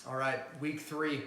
All right, week 3.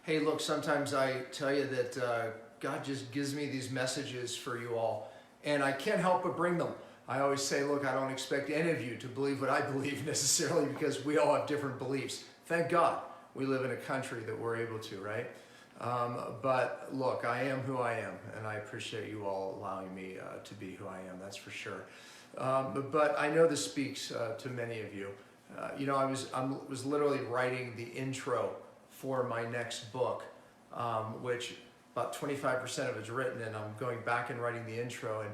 Hey, look, sometimes I tell you that God just gives me these messages for you all, and I can't help but bring them. I always say, look, I don't expect any of you to believe what I believe necessarily, because we all have different beliefs. Thank God we live in a country that we're able to, right? But look, I am who I am, and I appreciate you all allowing me to be who I am, that's for sure. But I know this speaks to many of you. I was literally writing the intro for my next book, which about 25% of it's written, and I'm going back and writing the intro.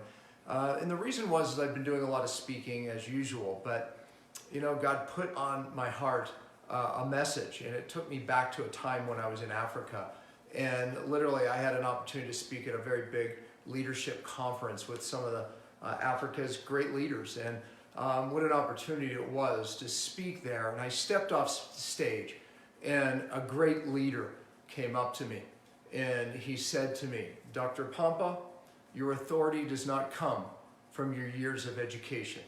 And the reason was I've been doing a lot of speaking as usual, but God put on my heart a message, and it took me back to a time when I was in Africa. And literally, I had an opportunity to speak at a very big leadership conference with some of the Africa's great leaders. And what an opportunity it was to speak there. And I stepped off stage, and a great leader came up to me, and he said to me, "Dr. Pompa, your authority does not come from your years of education.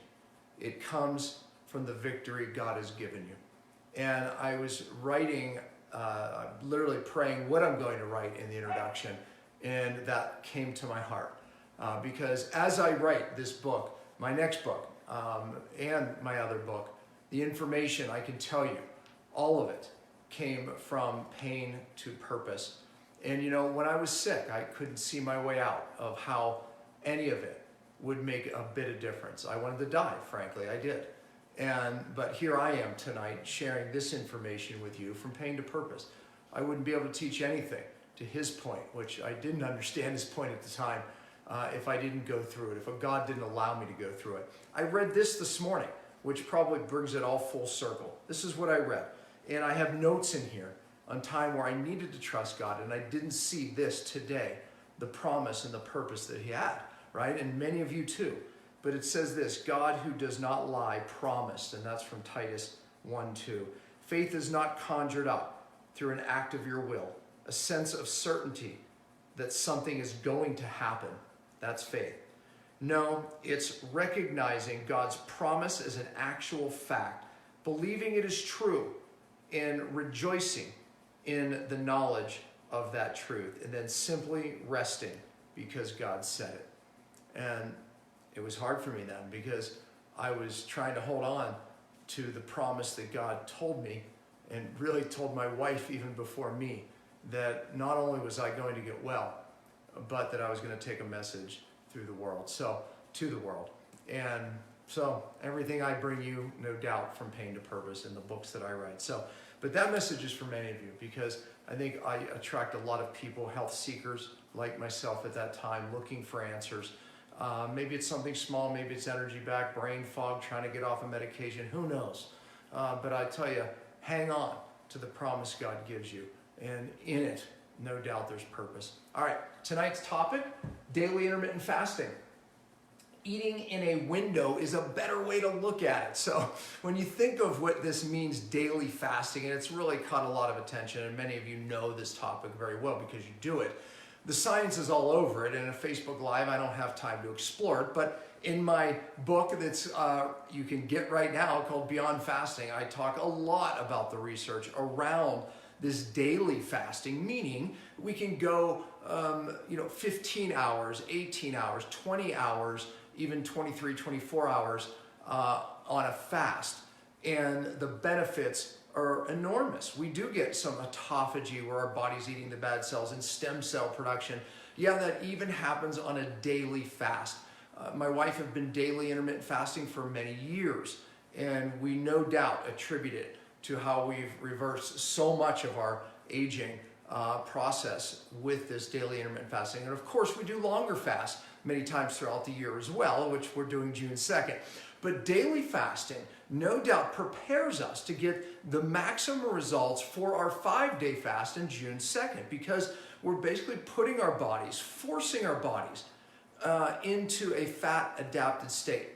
It comes from the victory God has given you." And I was writing, literally praying what I'm going to write in the introduction, and that came to my heart. Because as I write this book, my next book, and my other book, the information, I can tell you, all of it came from pain to purpose. And when I was sick, I couldn't see my way out of how any of it would make a bit of difference. I wanted to die, frankly, I did. But here I am tonight sharing this information with you from pain to purpose. I wouldn't be able to teach anything to his point, which I didn't understand his point at the time, if I didn't go through it, if God didn't allow me to go through it. I read this morning, which probably brings it all full circle. This is what I read. And I have notes in here on time where I needed to trust God, and I didn't see this today, the promise and the purpose that he had, right? And many of you too. But it says this: God who does not lie promised, and that's from Titus 1:2. Faith is not conjured up through an act of your will, a sense of certainty that something is going to happen. That's faith. No, it's recognizing God's promise as an actual fact, believing it is true, and rejoicing in the knowledge of that truth, and then simply resting because God said it. And it was hard for me then, because I was trying to hold on to the promise that God told me, and really told my wife even before me, that not only was I going to get well, but that I was going to take a message through the world, to the world. And so everything I bring you, no doubt, from pain to purpose in the books that I write. But that message is for many of you, because I think I attract a lot of people, health seekers like myself at that time, looking for answers. Maybe it's something small, maybe it's energy back, brain fog, trying to get off a medication, who knows? But I tell you, hang on to the promise God gives you, and in it, no doubt there's purpose. All right, tonight's topic, daily intermittent fasting. Eating in a window is a better way to look at it. So when you think of what this means, daily fasting, and it's really caught a lot of attention, and many of you know this topic very well because you do it. The science is all over it, and in a Facebook Live, I don't have time to explore it, but in my book that's you can get right now called Beyond Fasting, I talk a lot about the research around this daily fasting, meaning we can go 15 hours, 18 hours, 20 hours, even 23, 24 hours on a fast. And the benefits are enormous. We do get some autophagy, where our body's eating the bad cells, and stem cell production. Yeah, that even happens on a daily fast. My wife have been daily intermittent fasting for many years, and we no doubt attribute it to how we've reversed so much of our aging process with this daily intermittent fasting. And of course, we do longer fasts many times throughout the year as well, which we're doing June 2nd. But daily fasting, no doubt, prepares us to get the maximum results for our 5-day fast in June 2nd, because we're basically putting our bodies, forcing our bodies into a fat-adapted state.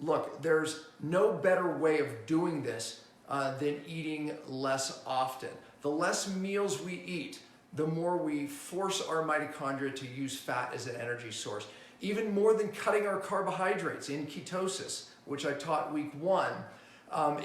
Look, there's no better way of doing this than eating less often. The less meals we eat, the more we force our mitochondria to use fat as an energy source. Even more than cutting our carbohydrates in ketosis, which I taught week 1.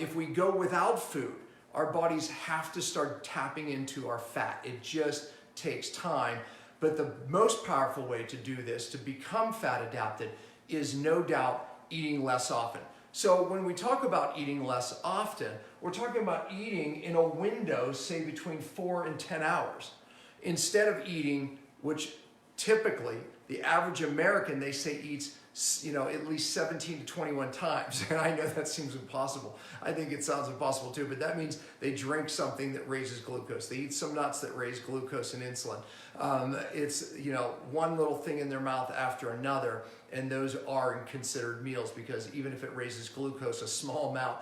If we go without food, our bodies have to start tapping into our fat. It just takes time. But the most powerful way to do this, to become fat adapted, is no doubt eating less often. So when we talk about eating less often, we're talking about eating in a window, say between 4 and 10 hours. Instead of eating, which typically the average American, they say eats, at least 17 to 21 times. And I know that seems impossible. I think it sounds impossible too, but that means they drink something that raises glucose. They eat some nuts that raise glucose and insulin. It's, one little thing in their mouth after another, and those are considered meals, because even if it raises glucose a small amount,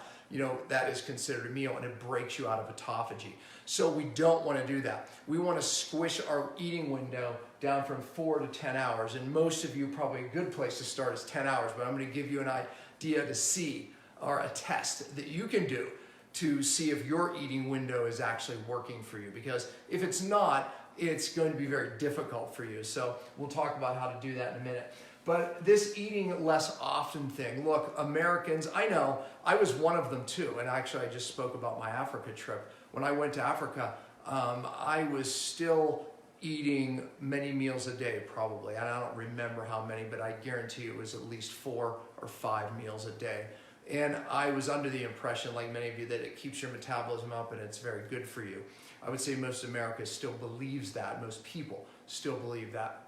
that is considered a meal, and it breaks you out of autophagy. So we don't want to do that. We want to squish our eating window down from 4 to 10 hours. And most of you, probably a good place to start is 10 hours, but I'm going to give you an idea to see, or a test that you can do to see if your eating window is actually working for you. Because if it's not, it's going to be very difficult for you. So we'll talk about how to do that in a minute. But this eating less often thing, look, Americans, I know, I was one of them too. And actually, I just spoke about my Africa trip. When I went to Africa, I was still eating many meals a day, probably. And I don't remember how many, but I guarantee it was at least 4 or 5 meals a day. And I was under the impression, like many of you, that it keeps your metabolism up and it's very good for you. I would say most of America still believes that. Most people still believe that.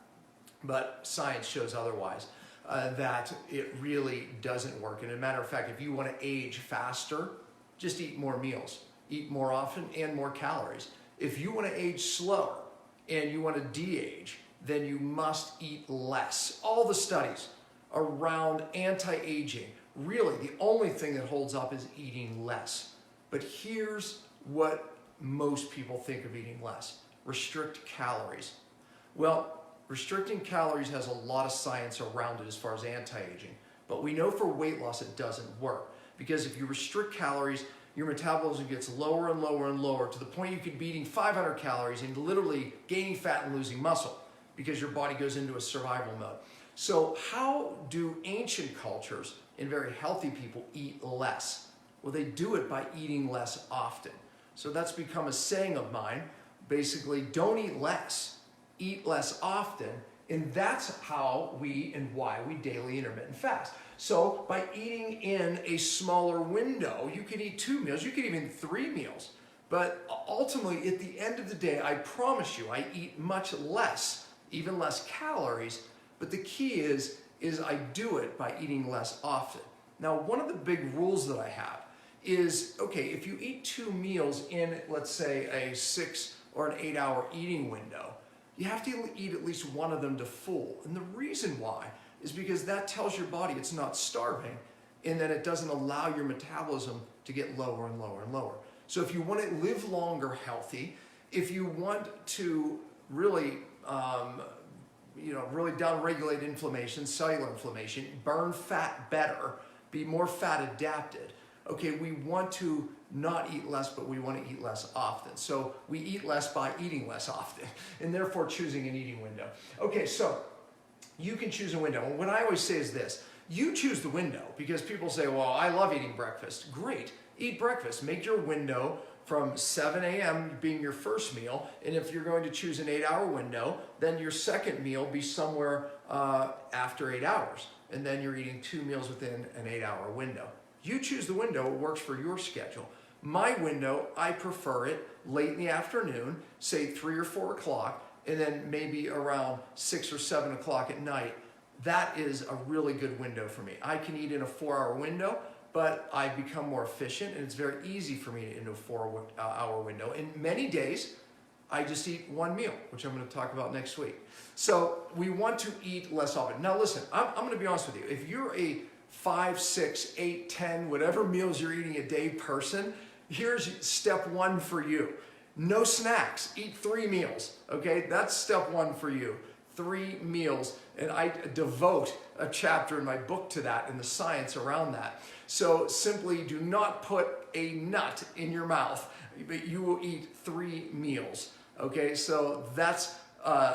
But science shows otherwise, that it really doesn't work. And as a matter of fact, if you want to age faster, just eat more meals, eat more often and more calories. If you want to age slower and you want to de-age, then you must eat less. All the studies around anti-aging, really the only thing that holds up is eating less. But here's what most people think of eating less: restrict calories. Well, restricting calories has a lot of science around it as far as anti-aging, but we know for weight loss it doesn't work, because if you restrict calories, your metabolism gets lower and lower and lower, to the point you could be eating 500 calories and literally gaining fat and losing muscle, because your body goes into a survival mode. So how do ancient cultures and very healthy people eat less? Well, they do it by eating less often. So that's become a saying of mine. Basically, don't eat less, eat less often. And that's how and why we daily intermittent fast. So by eating in a smaller window, you can eat 2 meals, you can even 3 meals. But ultimately, at the end of the day, I promise you, I eat much less, even less calories. But the key is I do it by eating less often. Now, one of the big rules that I have is, okay, if you eat 2 meals in, let's say, a 6 or an 8 hour eating window, you have to eat at least one of them to full. And the reason why is because that tells your body it's not starving, and that it doesn't allow your metabolism to get lower and lower and lower. So if you want to live longer healthy, if you want to really, really downregulate inflammation, cellular inflammation, burn fat better, be more fat adapted, okay, we want to not eat less, but we want to eat less often. So we eat less by eating less often, and therefore choosing an eating window. Okay, so you can choose a window. And what I always say is this: you choose the window, because people say, well, I love eating breakfast. Great, eat breakfast. Make your window from 7 a.m. being your first meal, and if you're going to choose an 8 hour window, then your second meal be somewhere after 8 hours, and then you're eating 2 meals within an 8 hour window. You choose the window, it works for your schedule. My window, I prefer it late in the afternoon, say 3 or 4 o'clock, and then maybe around 6 or 7 o'clock at night. That is a really good window for me. I can eat in a 4 hour window, but I become more efficient, and it's very easy for me to eat in a 4 hour window. In many days, I just eat 1 meal, which I'm going to talk about next week. So we want to eat less often. Now listen, I'm going to be honest with you. If you're a 5, 6, 8, 10, whatever meals you're eating a day person, here's step 1 for you. No snacks, eat 3 meals, okay? That's step 1 for you, 3 meals. And I devote a chapter in my book to that and the science around that. So simply do not put a nut in your mouth, but you will eat 3 meals, okay? So that's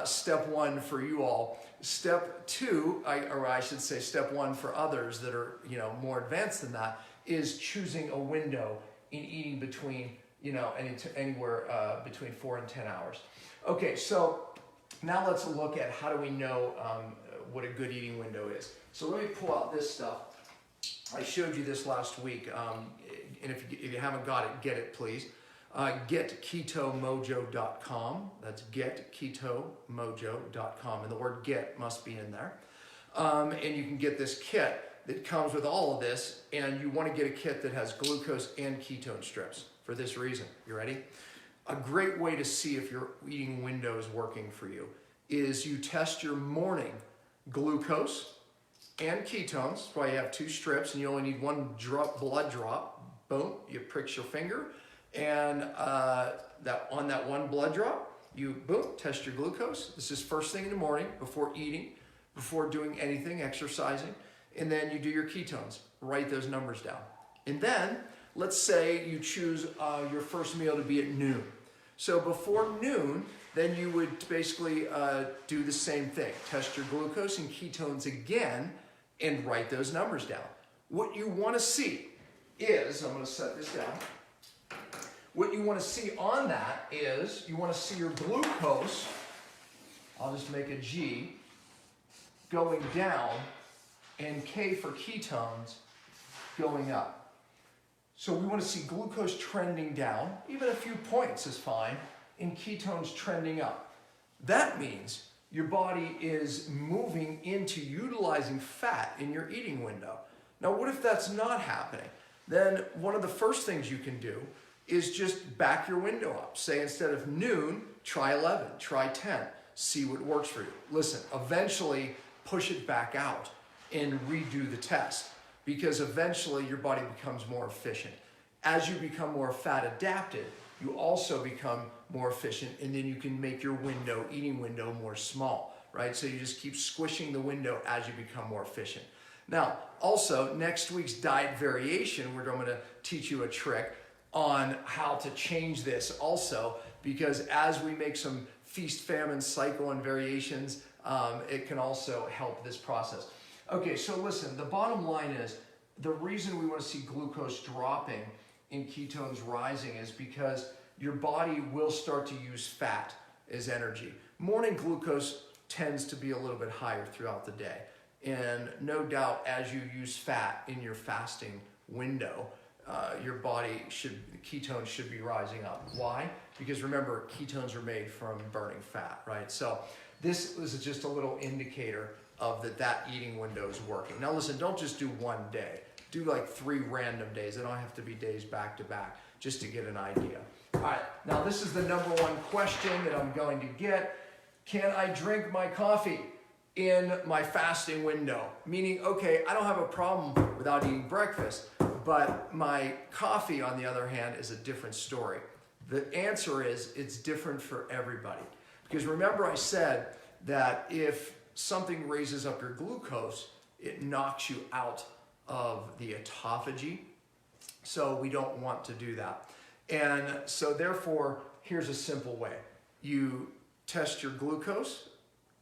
step 1 for you all. Step 2, or I should say step 1 for others that are more advanced than that, is choosing a window in eating between anywhere between 4 and 10 hours. Okay, so now let's look at how do we know what a good eating window is. So let me pull out this stuff. I showed you this last week, and if you haven't got it, get it, please. GetKetoMojo.com. That's GetKetoMojo.com, and the word "get" must be in there. And you can get this kit that comes with all of this, and you want to get a kit that has glucose and ketone strips for this reason. You ready? A great way to see if your eating window is working for you is you test your morning glucose and ketones. That's why you have 2 strips, and you only need 1 blood drop. Boom, you prick your finger, and on that 1 blood drop, you test your glucose. This is first thing in the morning, before eating, before doing anything, exercising, and then you do your ketones. Write those numbers down. And then, let's say you choose your first meal to be at noon. So before noon, then you would basically do the same thing. Test your glucose and ketones again, and write those numbers down. What you want to see is, I'm going to set this down. What you want to see on that is, you want to see your glucose, I'll just make a G, going down, and K for ketones going up. So we want to see glucose trending down, even a few points is fine, and ketones trending up. That means your body is moving into utilizing fat in your eating window. Now, what if that's not happening? Then one of the first things you can do is just back your window up. Say instead of noon, try 11, try 10, see what works for you. Listen, eventually push it back out and redo the test, because eventually your body becomes more efficient. As you become more fat adapted, you also become more efficient, and then you can make your eating window more small, right? So you just keep squishing the window as you become more efficient. Now, also, next week's diet variation, where I'm going to teach you a trick on how to change this also, because as we make some feast, famine, cycle, and variations, it can also help this process. Okay, so listen, the bottom line is, the reason we want to see glucose dropping and ketones rising is because your body will start to use fat as energy. Morning glucose tends to be a little bit higher throughout the day. And no doubt, as you use fat in your fasting window, your ketones should be rising up. Why? Because remember, ketones are made from burning fat, right? So this is just a little indicator of that eating window is working. Now listen, don't just do one day. Do like 3 random days. They don't have to be days back to back, just to get an idea. All right, now this is the number 1 question that I'm going to get. Can I drink my coffee in my fasting window? Meaning, okay, I don't have a problem without eating breakfast, but my coffee, on the other hand, is a different story. The answer is, it's different for everybody. Because remember I said that if something raises up your glucose, it knocks you out of the autophagy. So we don't want to do that. And so therefore, here's a simple way. You test your glucose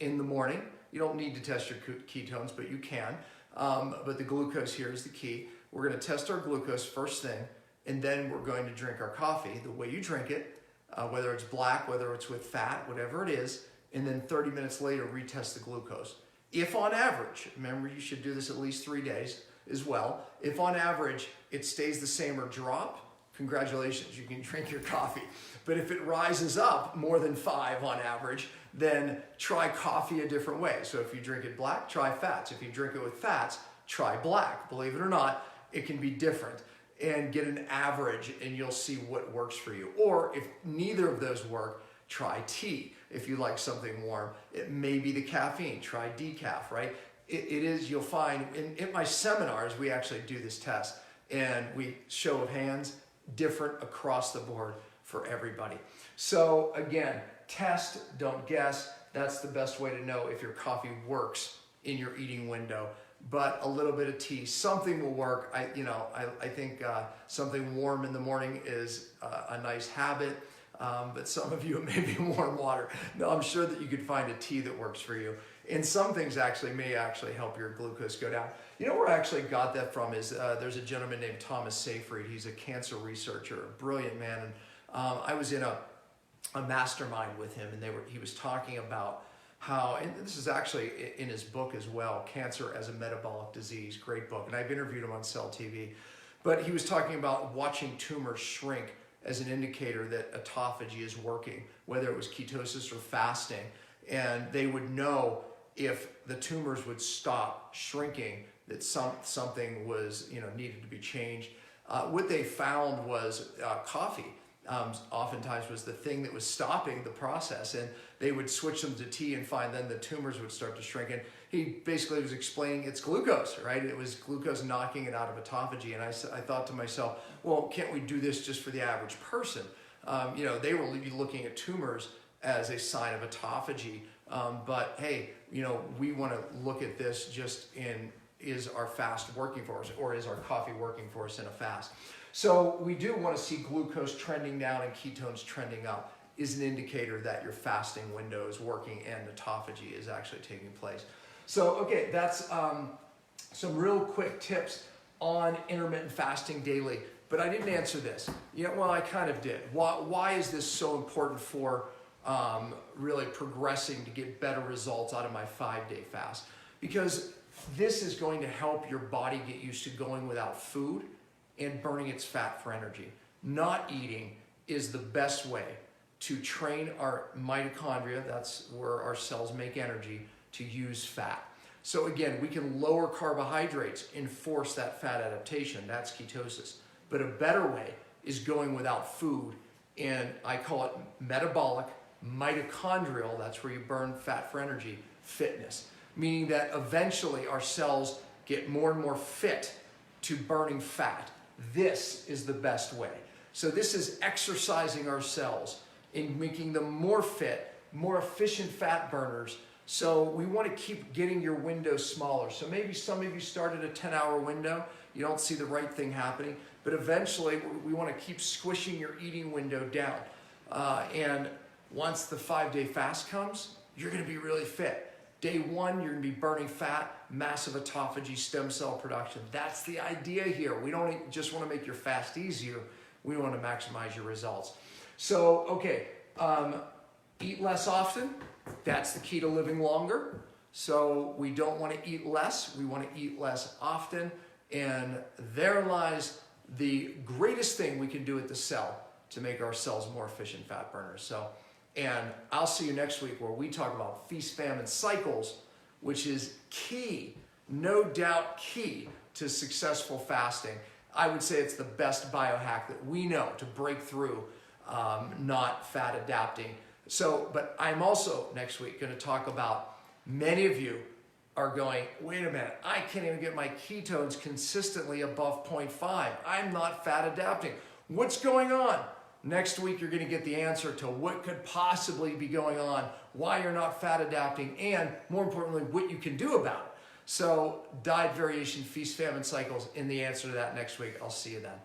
in the morning. You don't need to test your ketones, but you can. But the glucose here is the key. We're going to test our glucose first thing, and then we're going to drink our coffee the way you drink it, whether it's black, whether it's with fat, whatever it is, and then 30 minutes later, retest the glucose. If on average, remember you should do this at least 3 days as well, if on average it stays the same or drop, congratulations, you can drink your coffee. But if it rises up more than 5 on average, then try coffee a different way. So if you drink it black, try fats. If you drink it with fats, try black. Believe it or not, it can be different. And get an average, and you'll see what works for you. Or if neither of those work, try tea. If you like something warm, it may be the caffeine. Try decaf, right? It is, you'll find, in my seminars, we actually do this test. And we, show of hands, different across the board for everybody. So again, test, don't guess. That's the best way to know if your coffee works in your eating window. But a little bit of tea, something will work. I think something warm in the morning is a nice habit. But some of you, it may be warm water. No, I'm sure that you could find a tea that works for you. And some things actually may actually help your glucose go down. You know where I actually got that from is there's a gentleman named Thomas Seyfried. He's a cancer researcher, a brilliant man. And I was in a mastermind with him, and he was talking about how, and this is actually in his book as well, Cancer as a Metabolic Disease, great book. And I've interviewed him on Cell TV. But he was talking about watching tumors shrink as an indicator that autophagy is working, whether it was ketosis or fasting. And they would know if the tumors would stop shrinking, that something was needed to be changed. What they found was coffee oftentimes was the thing that was stopping the process, and they would switch them to tea and find then the tumors would start to shrink. And he basically was explaining it's glucose, right? It was glucose knocking it out of autophagy. And I thought to myself, well, can't we do this just for the average person? They were looking at tumors as a sign of autophagy. But hey, we want to look at this just in, is our fast working for us, or is our coffee working for us in a fast? So we do want to see glucose trending down and ketones trending up is an indicator that your fasting window is working and autophagy is actually taking place. So, okay, that's some real quick tips on intermittent fasting daily. But I didn't answer this. Well, I kind of did. Why is this so important for really progressing to get better results out of my 5-day fast? Because this is going to help your body get used to going without food and burning its fat for energy. Not eating is the best way to train our mitochondria, that's where our cells make energy, to use fat. So again, we can lower carbohydrates and force that fat adaptation, that's ketosis. But a better way is going without food, and I call it metabolic, mitochondrial, that's where you burn fat for energy, fitness. Meaning that eventually our cells get more and more fit to burning fat. This is the best way. So this is exercising our cells in making them more fit, more efficient fat burners. So we want to keep getting your window smaller. So maybe some of you started a 10-hour window, you don't see the right thing happening, but eventually we want to keep squishing your eating window down. And once the 5-day fast comes, you're going to be really fit. Day 1, you're going to be burning fat, massive autophagy, stem cell production. That's the idea here. We don't just want to make your fast easier. We want to maximize your results. So, okay, eat less often. That's the key to living longer. So we don't want to eat less. We want to eat less often. And there lies the greatest thing we can do at the cell to make our cells more efficient fat burners. So, and I'll see you next week where we talk about feast-famine cycles, which is key, no doubt key to successful fasting. I would say it's the best biohack that we know to break through not fat adapting. So, but I'm also next week going to talk about, many of you are going, wait a minute, I can't even get my ketones consistently above 0.5. I'm not fat adapting. What's going on? Next week, you're going to get the answer to what could possibly be going on, why you're not fat adapting, and more importantly, what you can do about it. So, diet variation, feast famine cycles, and the answer to that next week. I'll see you then.